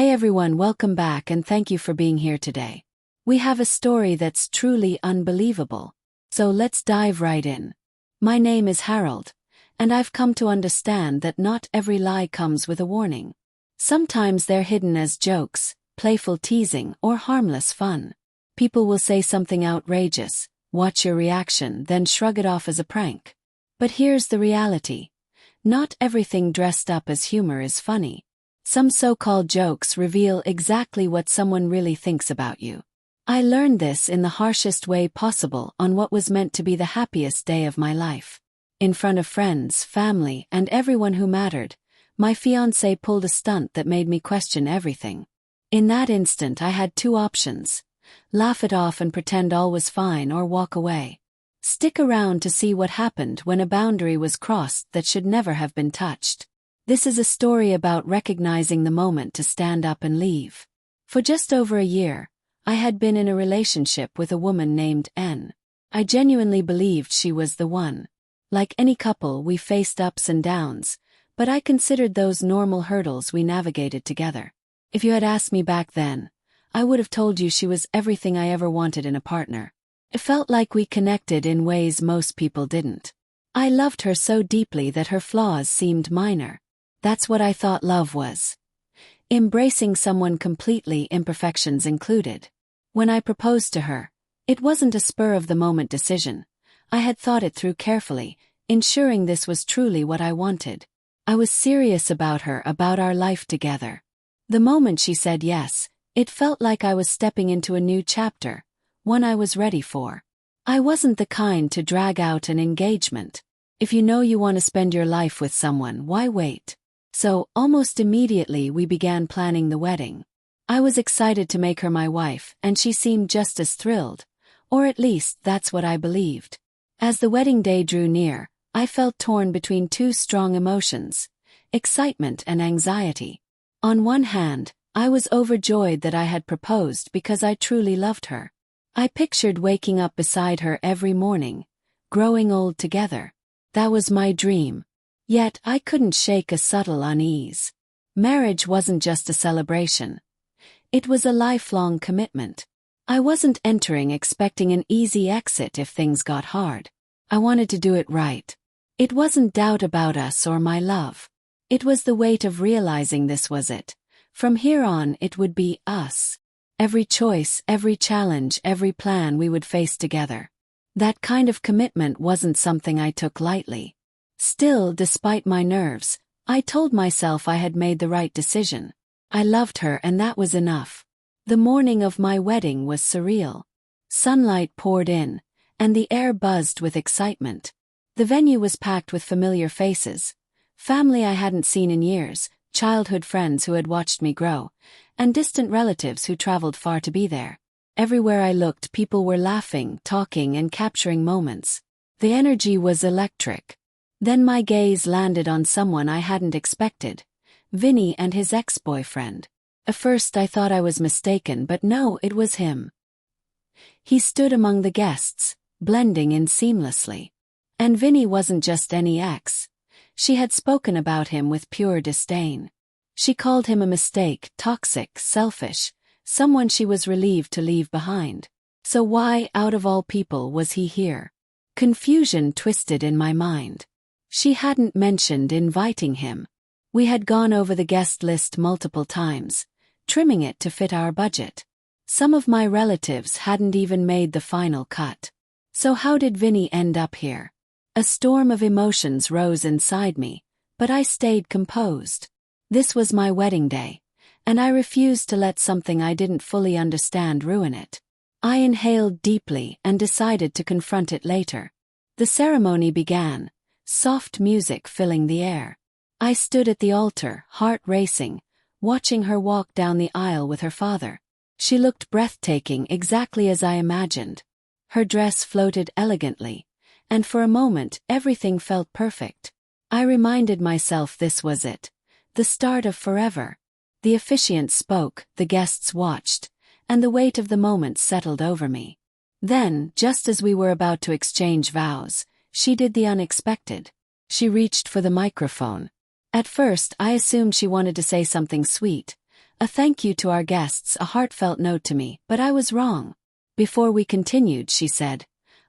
Hey everyone, welcome back and thank you for being here today. We have a story that's truly unbelievable. So let's dive right in. My name is Harold, and I've come to understand that not every lie comes with a warning. Sometimes they're hidden as jokes, playful teasing, or harmless fun. People will say something outrageous, watch your reaction, then shrug it off as a prank. But here's the reality. Not everything dressed up as humor is funny. Some so-called jokes reveal exactly what someone really thinks about you. I learned this in the harshest way possible on what was meant to be the happiest day of my life. In front of friends, family, and everyone who mattered, my fiancé pulled a stunt that made me question everything. In that instant I had two options: laugh it off and pretend all was fine, or walk away. Stick around to see what happened when a boundary was crossed that should never have been touched. This is a story about recognizing the moment to stand up and leave. For just over a year, I had been in a relationship with a woman named N. I genuinely believed she was the one. Like any couple, we faced ups and downs, but I considered those normal hurdles we navigated together. If you had asked me back then, I would have told you she was everything I ever wanted in a partner. It felt like we connected in ways most people didn't. I loved her so deeply that her flaws seemed minor. That's what I thought love was. Embracing someone completely, imperfections included. When I proposed to her, it wasn't a spur-of-the-moment decision. I had thought it through carefully, ensuring this was truly what I wanted. I was serious about her, about our life together. The moment she said yes, it felt like I was stepping into a new chapter, one I was ready for. I wasn't the kind to drag out an engagement. If you know you want to spend your life with someone, why wait? So, almost immediately we began planning the wedding. I was excited to make her my wife, and she seemed just as thrilled. Or at least, that's what I believed. As the wedding day drew near, I felt torn between two strong emotions: excitement and anxiety. On one hand, I was overjoyed that I had proposed because I truly loved her. I pictured waking up beside her every morning, growing old together. That was my dream. Yet I couldn't shake a subtle unease. Marriage wasn't just a celebration. It was a lifelong commitment. I wasn't entering expecting an easy exit if things got hard. I wanted to do it right. It wasn't doubt about us or my love. It was the weight of realizing this was it. From here on it would be us. Every choice, every challenge, every plan we would face together. That kind of commitment wasn't something I took lightly. Still, despite my nerves, I told myself I had made the right decision. I loved her, and that was enough. The morning of my wedding was surreal. Sunlight poured in, and the air buzzed with excitement. The venue was packed with familiar faces, family I hadn't seen in years, childhood friends who had watched me grow, and distant relatives who traveled far to be there. Everywhere I looked, people were laughing, talking, and capturing moments. The energy was electric. Then my gaze landed on someone I hadn't expected: Vinny and his ex-boyfriend. At first I thought I was mistaken, but no, it was him. He stood among the guests, blending in seamlessly. And Vinny wasn't just any ex. She had spoken about him with pure disdain. She called him a mistake, toxic, selfish, someone she was relieved to leave behind. So why, out of all people, was he here? Confusion twisted in my mind. She hadn't mentioned inviting him. We had gone over the guest list multiple times, trimming it to fit our budget. Some of my relatives hadn't even made the final cut. So how did Vinny end up here? A storm of emotions rose inside me, but I stayed composed. This was my wedding day, and I refused to let something I didn't fully understand ruin it. I inhaled deeply and decided to confront it later. The ceremony began, soft music filling the air. I stood at the altar, heart racing, watching her walk down the aisle with her father. She looked breathtaking, exactly as I imagined. Her dress floated elegantly, and for a moment everything felt perfect. I reminded myself this was it, the start of forever. The officiant spoke, the guests watched, and the weight of the moment settled over me. Then, just as we were about to exchange vows, she did the unexpected. She reached for the microphone. At first, I assumed she wanted to say something sweet, A thank you to our guests, a heartfelt note to me, but I was wrong. Before we continued, she said,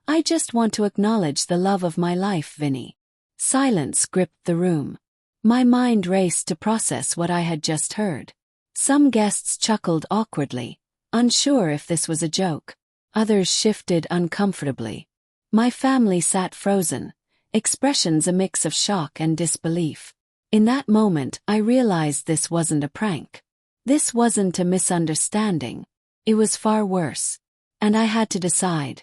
I just want to acknowledge the love of my life, Vinny. Silence gripped the room. My mind raced to process what I had just heard. Some guests chuckled awkwardly, unsure if this was a joke. Others shifted uncomfortably. My family sat frozen, expressions a mix of shock and disbelief. In that moment, I realized this wasn't a prank. This wasn't a misunderstanding. It was far worse. And I had to decide.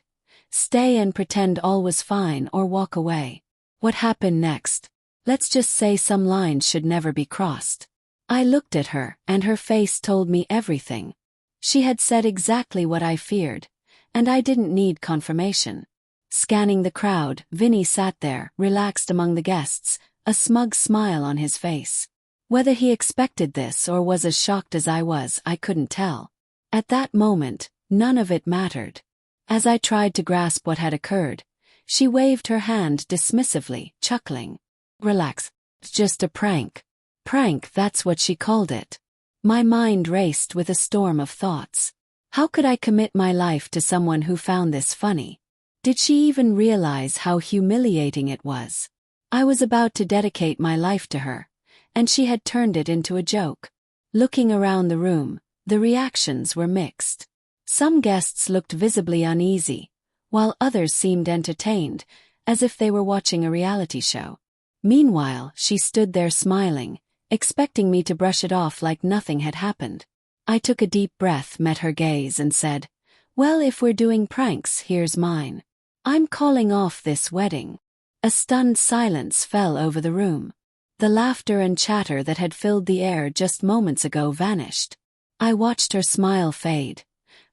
Stay and pretend all was fine or walk away. What happened next? Let's just say some lines should never be crossed. I looked at her, and her face told me everything. She had said exactly what I feared, and I didn't need confirmation. Scanning the crowd, Vinny sat there, relaxed among the guests, a smug smile on his face. Whether he expected this or was as shocked as I was, I couldn't tell. At that moment, none of it mattered. As I tried to grasp what had occurred, she waved her hand dismissively, chuckling. Relax. It's just a prank. Prank, that's what she called it. My mind raced with a storm of thoughts. How could I commit my life to someone who found this funny? Did she even realize how humiliating it was? I was about to dedicate my life to her, and she had turned it into a joke. Looking around the room, the reactions were mixed. Some guests looked visibly uneasy, while others seemed entertained, as if they were watching a reality show. Meanwhile, she stood there smiling, expecting me to brush it off like nothing had happened. I took a deep breath, met her gaze, and said, Well, if we're doing pranks, here's mine. I'm calling off this wedding. A stunned silence fell over the room. The laughter and chatter that had filled the air just moments ago vanished. I watched her smile fade,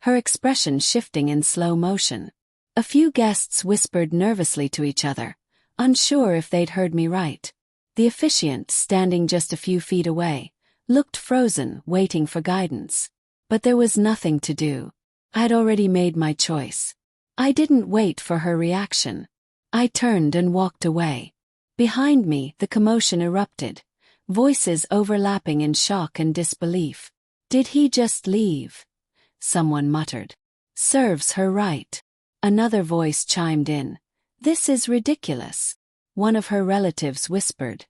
her expression shifting in slow motion. A few guests whispered nervously to each other, unsure if they'd heard me right. The officiant, standing just a few feet away, looked frozen, waiting for guidance. But there was nothing to do. I'd already made my choice. I didn't wait for her reaction. I turned and walked away. Behind me, the commotion erupted, voices overlapping in shock and disbelief. Did he just leave? Someone muttered. Serves her right. Another voice chimed in. This is ridiculous. One of her relatives whispered.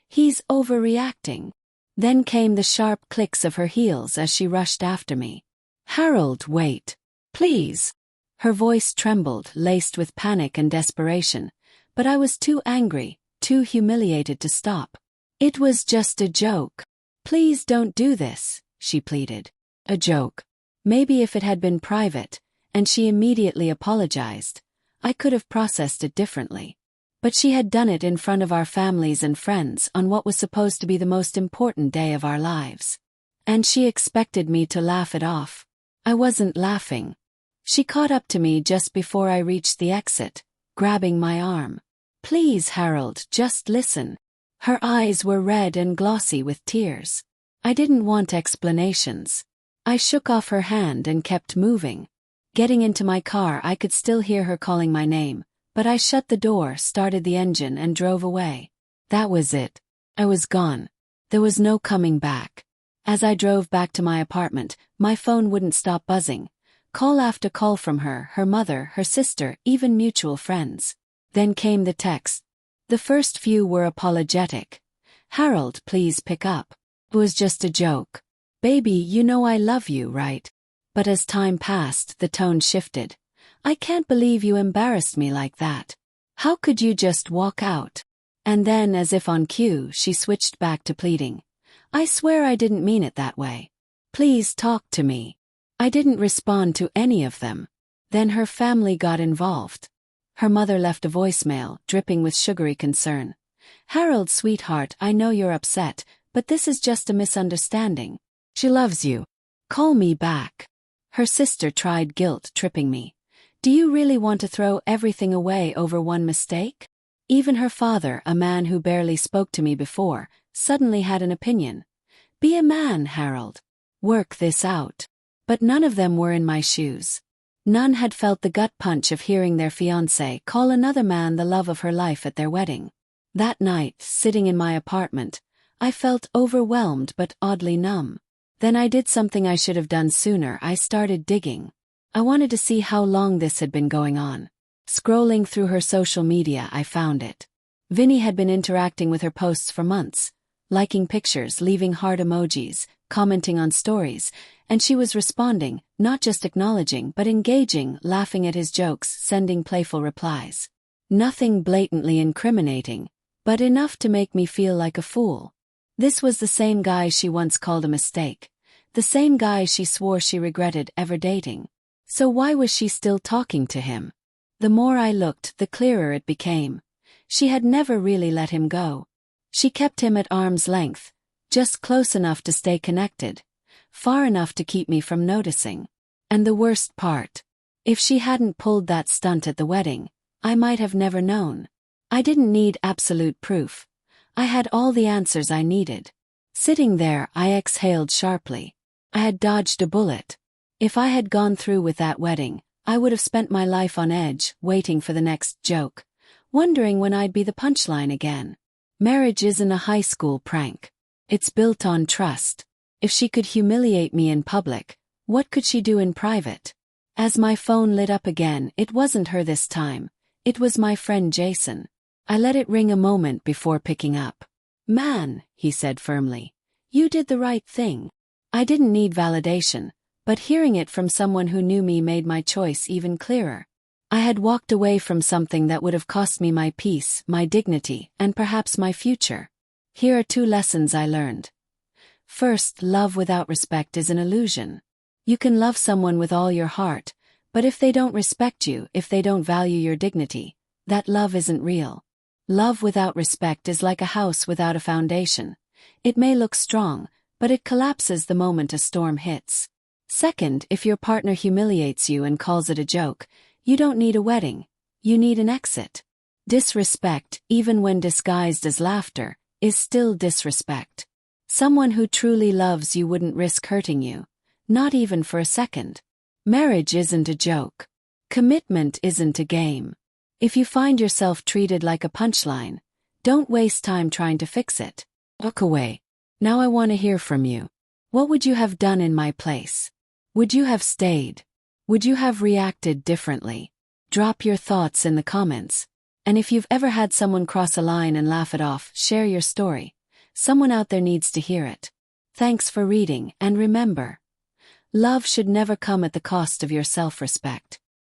He's overreacting. Then came the sharp clicks of her heels as she rushed after me. Harold, wait. Please. Her voice trembled, laced with panic and desperation, but I was too angry, too humiliated to stop. It was just a joke. Please don't do this, she pleaded. A joke. Maybe if it had been private, and she immediately apologized, I could have processed it differently. But she had done it in front of our families and friends on what was supposed to be the most important day of our lives. And she expected me to laugh it off. I wasn't laughing. She caught up to me just before I reached the exit, grabbing my arm. Please, Harold, just listen. Her eyes were red and glossy with tears. I didn't want explanations. I shook off her hand and kept moving. Getting into my car, I could still hear her calling my name, but I shut the door, started the engine, and drove away. That was it. I was gone. There was no coming back. As I drove back to my apartment, my phone wouldn't stop buzzing. Call after call from her, her mother, her sister, even mutual friends. Then came the text. The first few were apologetic. Harold, please pick up. It was just a joke. Baby, you know I love you, right? But as time passed, the tone shifted. I can't believe you embarrassed me like that. How could you just walk out? And then, as if on cue, she switched back to pleading. I swear I didn't mean it that way. Please talk to me. I didn't respond to any of them. Then her family got involved. Her mother left a voicemail, dripping with sugary concern. Harold, sweetheart, I know you're upset, but this is just a misunderstanding. She loves you. Call me back. Her sister tried guilt-tripping me. Do you really want to throw everything away over one mistake? Even her father, a man who barely spoke to me before, suddenly had an opinion. Be a man, Harold. Work this out. But none of them were in my shoes. None had felt the gut punch of hearing their fiancé call another man the love of her life at their wedding. That night, sitting in my apartment, I felt overwhelmed but oddly numb. Then I did something I should have done sooner. I started digging. I wanted to see how long this had been going on. Scrolling through her social media, I found it. Vinny had been interacting with her posts for months, liking pictures, leaving heart emojis, commenting on stories, and she was responding, not just acknowledging but engaging, laughing at his jokes, sending playful replies. Nothing blatantly incriminating, but enough to make me feel like a fool. This was the same guy she once called a mistake, the same guy she swore she regretted ever dating. So why was she still talking to him? The more I looked, the clearer it became. She had never really let him go. She kept him at arm's length, just close enough to stay connected, far enough to keep me from noticing. And the worst part, if she hadn't pulled that stunt at the wedding, I might have never known. I didn't need absolute proof. I had all the answers I needed. Sitting there, I exhaled sharply. I had dodged a bullet. If I had gone through with that wedding, I would have spent my life on edge, waiting for the next joke, wondering when I'd be the punchline again. Marriage isn't a high school prank. It's built on trust. If she could humiliate me in public, what could she do in private? As my phone lit up again, it wasn't her this time. It was my friend Jason. I let it ring a moment before picking up. "Man," he said firmly, "you did the right thing." I didn't need validation, but hearing it from someone who knew me made my choice even clearer. I had walked away from something that would have cost me my peace, my dignity, and perhaps my future. Here are 2 lessons I learned. First, love without respect is an illusion. You can love someone with all your heart, but if they don't respect you, if they don't value your dignity, that love isn't real. Love without respect is like a house without a foundation. It may look strong, but it collapses the moment a storm hits. Second, if your partner humiliates you and calls it a joke, you don't need a wedding. You need an exit. Disrespect, even when disguised as laughter, is still disrespect. Someone who truly loves you wouldn't risk hurting you, not even for a second. Marriage isn't a joke. Commitment isn't a game. If you find yourself treated like a punchline, don't waste time trying to fix it. Walk away. Now I want to hear from you. What would you have done in my place? Would you have stayed? Would you have reacted differently? Drop your thoughts in the comments. And if you've ever had someone cross a line and laugh it off, share your story. Someone out there needs to hear it. Thanks for reading, and remember, love should never come at the cost of your self-respect.